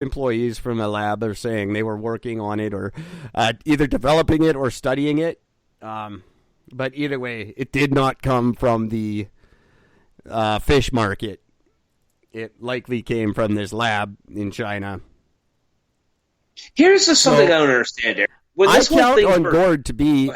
employees from a lab are saying they were working on it or either developing it or studying it. But either way, it did not come from the fish market. It likely came from this lab in China. Here's something I don't understand here. I count on Gord to be...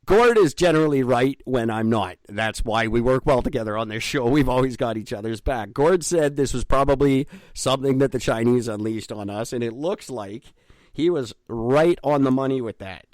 Gord is generally right when I'm not. That's why we work well together on this show. We've always got each other's back. Gord said this was probably something that the Chinese unleashed on us, and it looks like he was right on the money with that.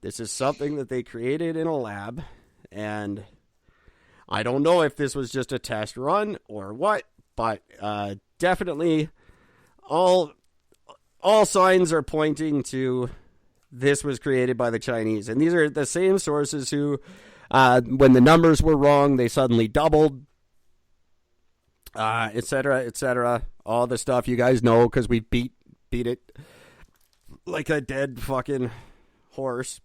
This is something that they created in a lab, and I don't know if this was just a test run or what, but definitely all signs are pointing to this was created by the Chinese. And these are the same sources who, when the numbers were wrong, they suddenly doubled, et cetera, et cetera. All the stuff you guys know because we beat it like a dead fucking horse.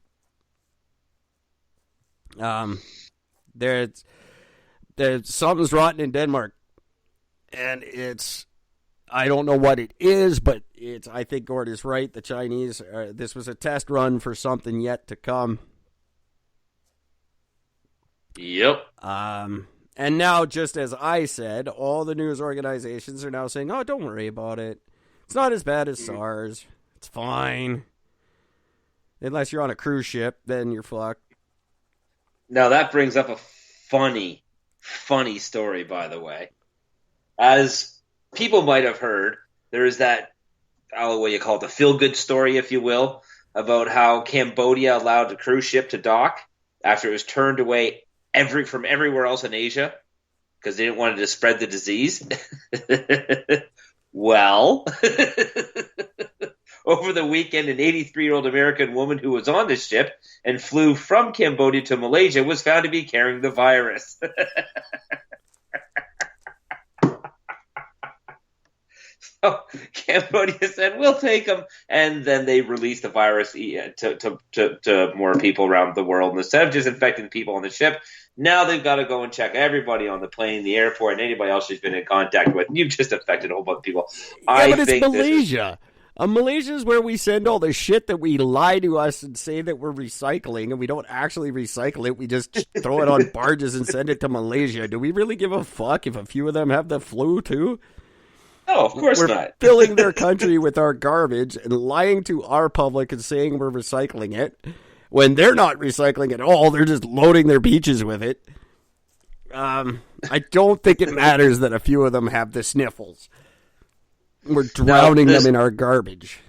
There's something's rotten in Denmark, and I don't know what it is, but I think Gord is right. The Chinese, this was a test run for something yet to come. Yep. And now, just as I said, all the news organizations are now saying, oh, don't worry about it. It's not as bad as SARS. It's fine. Unless you're on a cruise ship, then you're fucked. Now, that brings up a funny story, by the way. As people might have heard, there is that, what you call it, the feel-good story, if you will, about how Cambodia allowed the cruise ship to dock after it was turned away from everywhere else in Asia because they didn't want to spread the disease. Well, over the weekend, an 83-year-old American woman who was on the ship and flew from Cambodia to Malaysia was found to be carrying the virus. So Cambodia said, we'll take them. And then they released the virus to more people around the world. And instead of just infecting people on the ship, now they've got to go and check everybody on the plane, the airport, and anybody else she's been in contact with. You've just affected a whole bunch of people. Yeah, but it's Malaysia. Malaysia is where we send all the shit that we lie to us and say that we're recycling, and we don't actually recycle it. We just throw it on barges and send it to Malaysia. Do we really give a fuck if a few of them have the flu, too? No, of course we're not. Filling their country with our garbage and lying to our public and saying we're recycling it when they're not recycling at all. They're just loading their beaches with it. I don't think it matters that a few of them have the sniffles. We're drowning them in our garbage.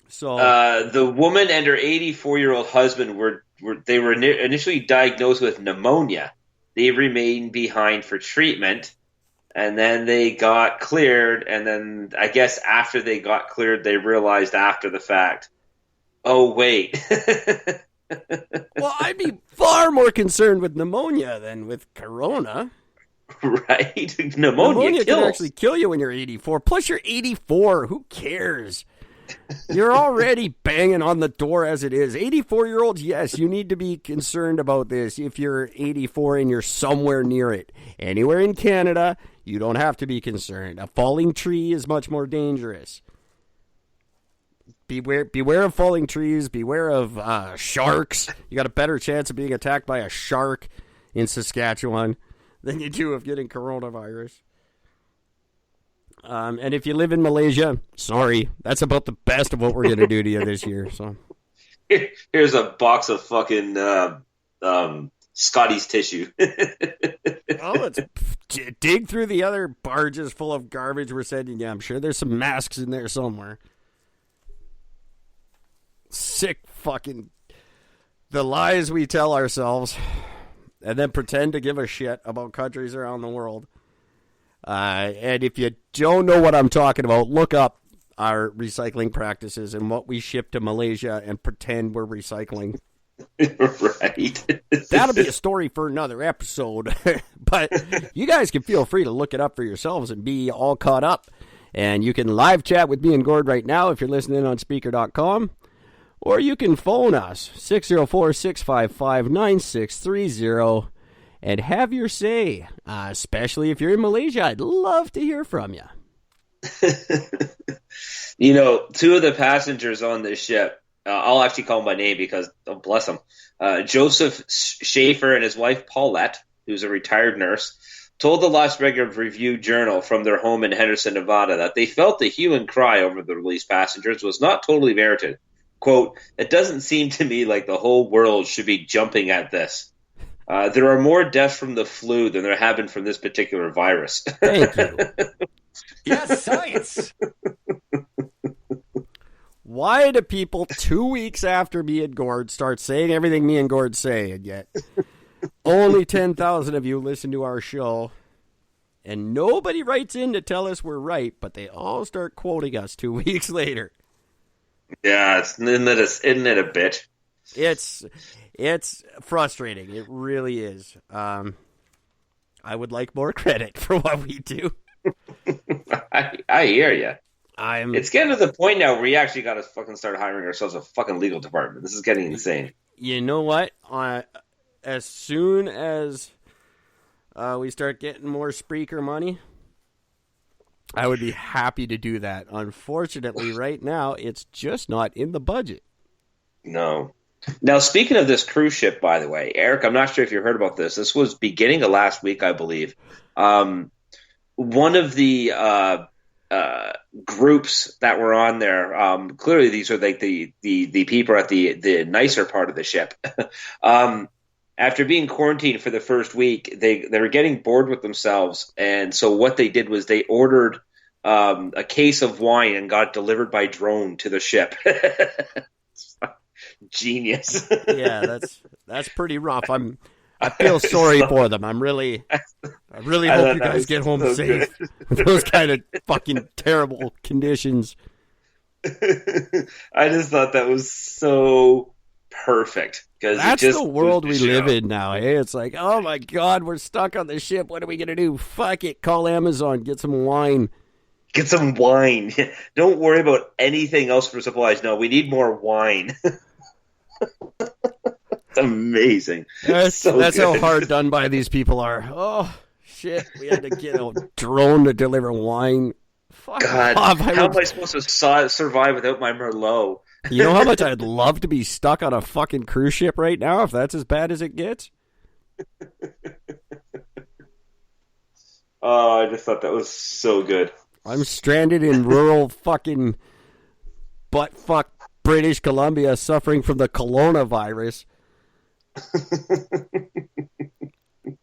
So the woman and her 84-year-old husband were initially diagnosed with pneumonia. They remained behind for treatment. And then they got cleared, and then I guess after they got cleared, they realized after the fact, oh, wait. Well, I'd be far more concerned with pneumonia than with corona. Right? Pneumonia can actually kill you when you're 84. Plus, you're 84. Who cares? You're already banging on the door as it is. 84-year-olds, yes, you need to be concerned about this if you're 84 and you're somewhere near it. Anywhere in Canada, you don't have to be concerned. A falling tree is much more dangerous. Beware of falling trees. Beware of sharks. You got a better chance of being attacked by a shark in Saskatchewan than you do of getting coronavirus. And if you live in Malaysia, sorry, that's about the best of what we're going to do to you this year. So here's a box of fucking Scotty's tissue. Oh, let's dig through the other barges full of garbage we're sending you. I'm sure there's some masks in there somewhere. Sick fucking... The lies we tell ourselves and then pretend to give a shit about countries around the world. And if you don't know what I'm talking about, look up our recycling practices and what we ship to Malaysia and pretend we're recycling. Right. That'll be a story for another episode. But you guys can feel free to look it up for yourselves and be all caught up. And you can live chat with me and Gord right now if you're listening on speaker.com. Or you can phone us, 604-655-9630. And have your say, especially if you're in Malaysia. I'd love to hear from you. You know, two of the passengers on this ship, I'll actually call them by name because, oh, bless them, Joseph Schaefer and his wife Paulette, who's a retired nurse, told the Las Vegas Review-Journal from their home in Henderson, Nevada, that they felt the hue and cry over the released passengers was not totally merited. Quote, "It doesn't seem to me like the whole world should be jumping at this. There are more deaths from the flu than there have been from this particular virus." Thank you. Yes, science. Why do people 2 weeks after me and Gord start saying everything me and Gord say, and yet only 10,000 of you listen to our show, and nobody writes in to tell us we're right, but they all start quoting us 2 weeks later? Yeah, isn't it a bit? It's frustrating. It really is. I would like more credit for what we do. I hear you. It's getting to the point now where we actually got to fucking start hiring ourselves a fucking legal department. This is getting insane. You know what? As soon as we start getting more Spreaker money, I would be happy to do that. Unfortunately, right now, it's just not in the budget. No. Now, speaking of this cruise ship, by the way, Eric, I'm not sure if you heard about this. This was beginning of last week, I believe. One of the groups that were on there, clearly these are like the people at the nicer part of the ship. After being quarantined for the first week, they were getting bored with themselves, and so what they did was they ordered a case of wine and got it delivered by drone to the ship. Genius. Yeah, that's pretty rough. I feel sorry for them. I really hope you guys get home so safe. Those kind of fucking terrible conditions. I just thought that was so perfect. That's the world we live in now. Eh? It's like, oh my God, we're stuck on the ship. What are we going to do? Fuck it. Call Amazon. Get some wine. Get some wine. Don't worry about anything else for supplies. No, we need more wine. It's amazing. That's how hard done by these people are. Oh, shit. We had to get a drone to deliver wine. Fuck God, off. how am I supposed to survive without my Merlot? You know how much I'd love to be stuck on a fucking cruise ship right now if that's as bad as it gets? Oh, I just thought that was so good. I'm stranded in rural fucking butt-fuck British Columbia suffering from the coronavirus.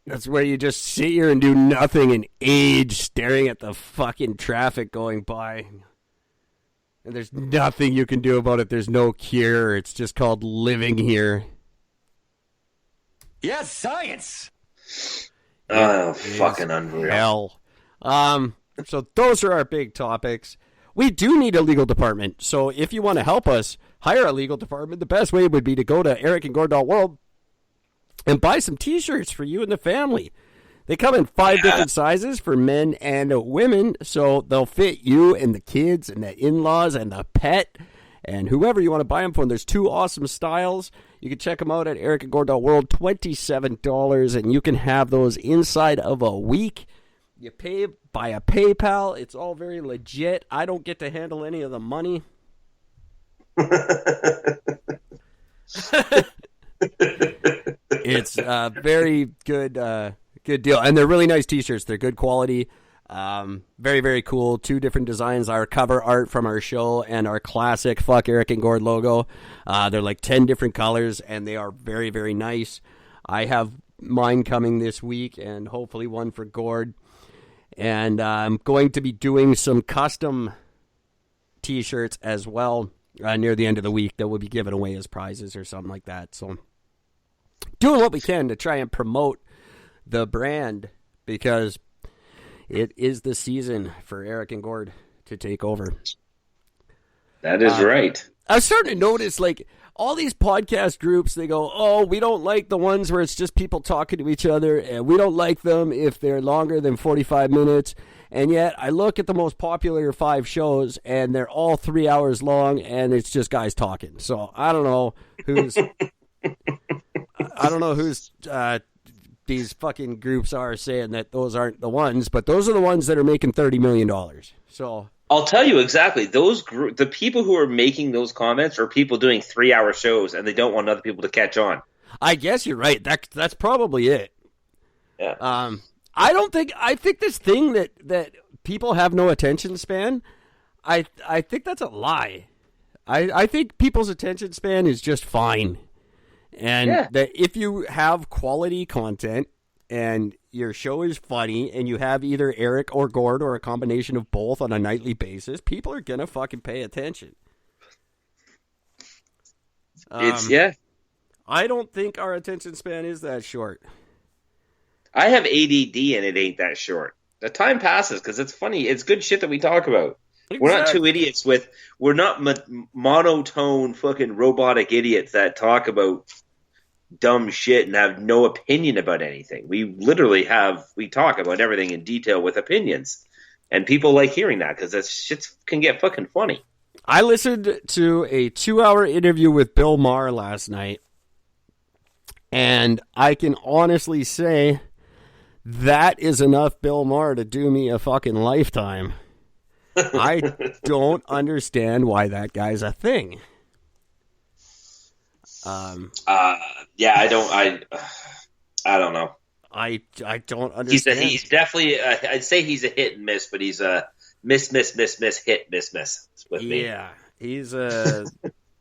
That's where you just sit here and do nothing and age staring at the fucking traffic going by. And there's nothing you can do about it. There's no cure. It's just called living here. Yes, science. Oh, fucking unreal. Hell. So those are our big topics. We do need a legal department. So if you want to help us hire a legal department, the best way would be to go to ericandgord.world and buy some t-shirts for you and the family. They come in 5 different sizes for men and women, so they'll fit you and the kids and the in-laws and the pet and whoever you want to buy them for. And there's 2 awesome styles. You can check them out at ericandgord.world, $27, and you can have those inside of a week. You pay by a PayPal. It's all very legit. I don't get to handle any of the money. It's a very good deal. And they're really nice t-shirts. They're good quality. Very, very cool. 2 different designs. Our cover art from our show and our classic Fuck Eric and Gord logo. They're like 10 different colors, and they are very, very nice. I have mine coming this week, and hopefully one for Gord. And I'm going to be doing some custom t-shirts as well near the end of the week that will be given away as prizes or something like that. So doing what we can to try and promote the brand because it is the season for Eric and Gord to take over. That is right. I was starting to notice, like, all these podcast groups, they go, oh, we don't like the ones where it's just people talking to each other, and we don't like them if they're longer than 45 minutes. And yet, I look at the most popular 5 shows, and they're all 3 hours long, and it's just guys talking. So I don't know who's these fucking groups are saying that those aren't the ones, but those are the ones that are making $30 million. So I'll tell you exactly. The people who are making those comments are people doing 3-hour shows, and they don't want other people to catch on. I guess you're right. That's probably it. Yeah. I think this thing that people have no attention span, I think that's a lie. I think people's attention span is just fine. And that if you have quality content and your show is funny and you have either Eric or Gord or a combination of both on a nightly basis, people are going to fucking pay attention. I don't think our attention span is that short. I have ADD and it ain't that short. The time passes because it's funny. It's good shit that we talk about. Exactly. We're not two idiots we're not monotone fucking robotic idiots that talk about dumb shit and have no opinion about anything. We talk about everything in detail with opinions. And people like hearing that because that shit can get fucking funny. I listened to a 2-hour interview with Bill Maher last night, and I can honestly say that is enough Bill Maher to do me a fucking lifetime. I don't understand why that guy's a thing. I don't know. I don't understand. He's definitely. I'd say he's a hit and miss, but he's a miss, hit, miss with me. Yeah, he's I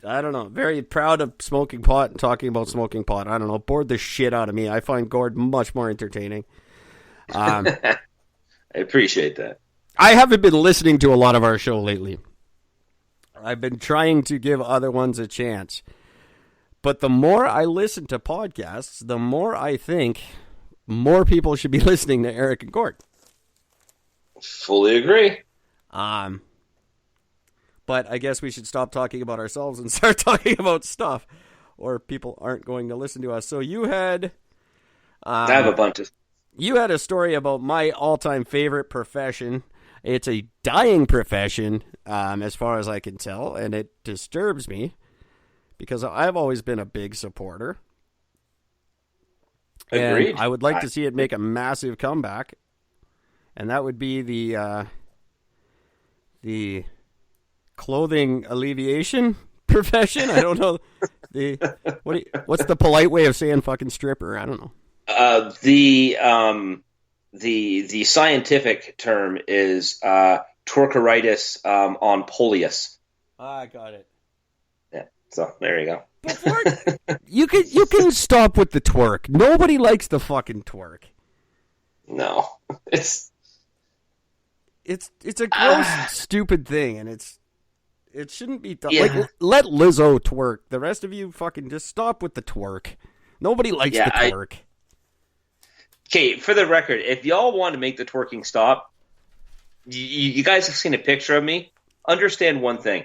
don't know. Very proud of smoking pot and talking about smoking pot. I don't know. Bored the shit out of me. I find Gord much more entertaining. I appreciate that. I haven't been listening to a lot of our show lately. I've been trying to give other ones a chance. But the more I listen to podcasts, the more I think more people should be listening to Eric and Gord. Fully agree. But I guess we should stop talking about ourselves and start talking about stuff, or people aren't going to listen to us. So you had... I have a bunch of... You had a story about my all-time favorite profession. It's a dying profession, as far as I can tell, and it disturbs me. Because I've always been a big supporter. Agreed. And I would like to see it make a massive comeback. And that would be the clothing alleviation profession. I don't know. What's the polite way of saying fucking stripper? I don't know. The scientific term is twerkeritis on Polius. I got it. So there you go. You can stop with the twerk. Nobody likes the fucking twerk. No, it's a gross, stupid thing, and it shouldn't be done. Yeah. Like, let Lizzo twerk. The rest of you fucking just stop with the twerk. Nobody likes the twerk. Okay, for the record, if y'all want to make the twerking stop, you guys have seen a picture of me. Understand one thing: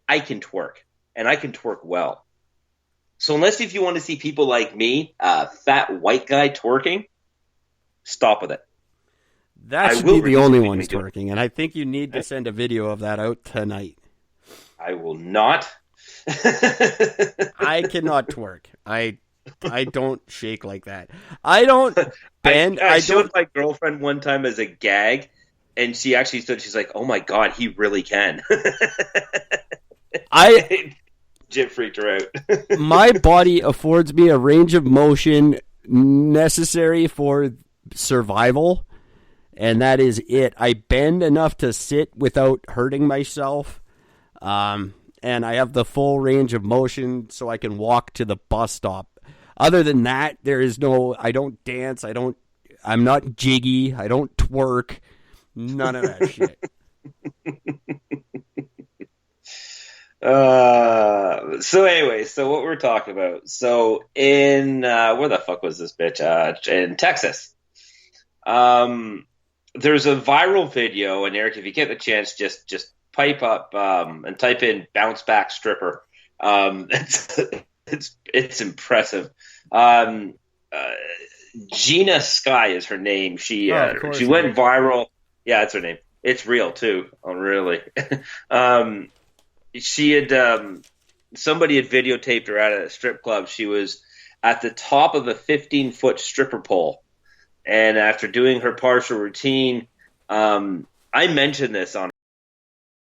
I can twerk. And I can twerk well. So unless if you want to see people like me, fat white guy twerking, stop with it. That should be the only ones twerking, and I think you need to send a video of that out tonight. I will not. I cannot twerk. I don't shake like that. I don't bend. I showed my girlfriend one time as a gag, and she actually stood. She's like, "Oh my god, he really can." Jit freaked her out. My body affords me a range of motion necessary for survival, and that is it. I bend enough to sit without hurting myself, and I have the full range of motion so I can walk to the bus stop. Other than that, there is no... I don't dance. I'm not jiggy. I don't twerk. None of that shit. So what we're talking about. So in where the fuck was this bitch? In Texas. There's a viral video, and Eric, if you get the chance, just pipe up and type in bounce back stripper. It's impressive. Gina Sky is her name. She went viral. Yeah, that's her name. It's real too. Oh, really? She had somebody had videotaped her at a strip club. She was at the top of a 15-foot stripper pole. And after doing her partial routine, I mentioned this on